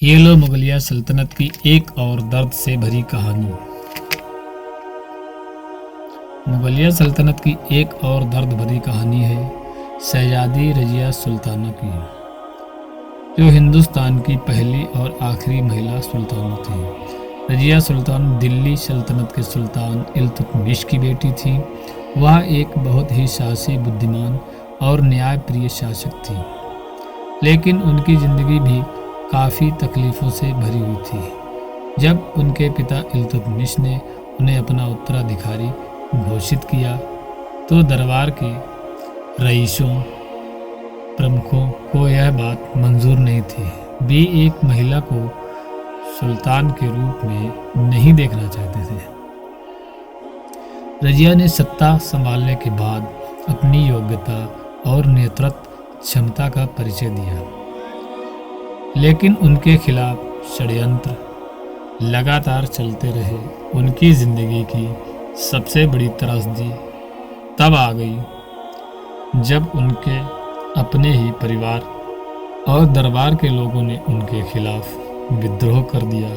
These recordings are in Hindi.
ये लो मुगलिया सल्तनत की एक और दर्द से भरी कहानी। मुगलिया सल्तनत की एक और दर्द भरी कहानी है शहजादी रजिया सुल्ताना की, जो हिंदुस्तान की पहली और आखिरी महिला सुल्तान थी। रजिया सुल्तान दिल्ली सल्तनत के सुल्तान इल्तुतमिश की बेटी थी। वह एक बहुत ही साहसी, बुद्धिमान और न्यायप्रिय शासक थी, लेकिन उनकी ज़िंदगी भी काफ़ी तकलीफ़ों से भरी हुई थी। जब उनके पिता इल्तुतमिश ने उन्हें अपना उत्तराधिकारी घोषित किया तो दरबार के रईसों प्रमुखों को यह बात मंजूर नहीं थी। वे एक महिला को सुल्तान के रूप में नहीं देखना चाहते थे। रजिया ने सत्ता संभालने के बाद अपनी योग्यता और नेतृत्व क्षमता का परिचय दिया, लेकिन उनके खिलाफ षड्यंत्र लगातार चलते रहे। उनकी जिंदगी की सबसे बड़ी त्रासदी तब आ गई जब उनके अपने ही परिवार और दरबार के लोगों ने उनके खिलाफ विद्रोह कर दिया।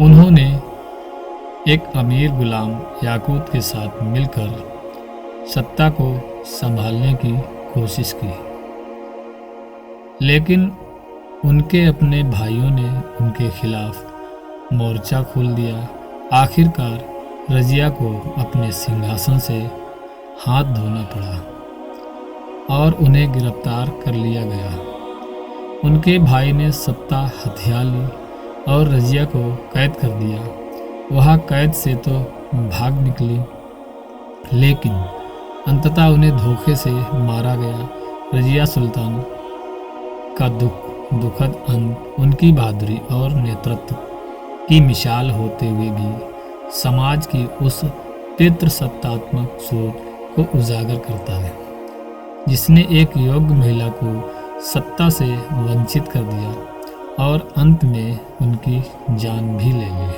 उन्होंने एक अमीर गुलाम याकूत के साथ मिलकर सत्ता को संभालने की कोशिश की, लेकिन उनके अपने भाइयों ने उनके खिलाफ मोर्चा खोल दिया। आखिरकार रजिया को अपने सिंहासन से हाथ धोना पड़ा और उन्हें गिरफ्तार कर लिया गया। उनके भाई ने सत्ता हथिया ली और रजिया को कैद कर दिया। वह कैद से तो भाग निकली, लेकिन अंततः उन्हें धोखे से मारा गया। रजिया सुल्तान का दुखद अंत उनकी बहादुरी और नेतृत्व की मिसाल होते हुए भी समाज की उस पितृसत्तात्मक सोच को उजागर करता है, जिसने एक योग्य महिला को सत्ता से वंचित कर दिया और अंत में उनकी जान भी ले ली।